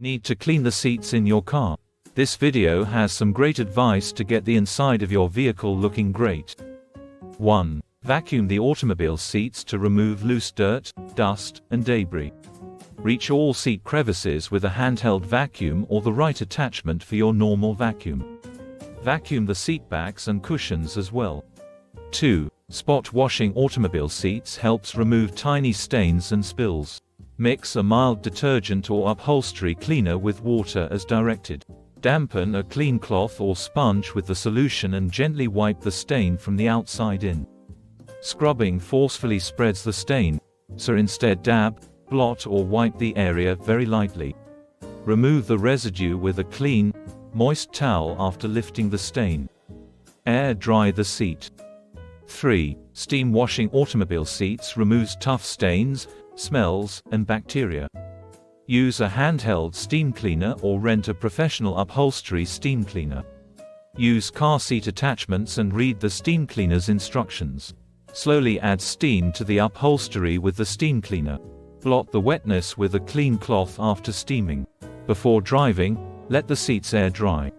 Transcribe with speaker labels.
Speaker 1: Need to clean the seats in your car? This video has some great advice to get the inside of your vehicle looking great. 1. Vacuum the automobile seats to remove loose dirt, dust, and debris. Reach all seat crevices with a handheld vacuum or the right attachment for your normal vacuum. Vacuum the seat backs and cushions as well. 2. Spot washing automobile seats helps remove tiny stains and spills. Mix a mild detergent or upholstery cleaner with water as directed. Dampen a clean cloth or sponge with the solution and gently wipe the stain from the outside in. Scrubbing forcefully spreads the stain, so instead dab, blot or wipe the area very lightly. Remove the residue with a clean, moist towel after lifting the stain. Air dry the seat. 3. Steam washing automobile seats removes tough stains, smells, and bacteria. Use a handheld steam cleaner or rent a professional upholstery steam cleaner. Use car seat attachments and read the steam cleaner's instructions. Slowly add steam to the upholstery with the steam cleaner. Blot the wetness with a clean cloth after steaming. Before driving, let the seats air dry.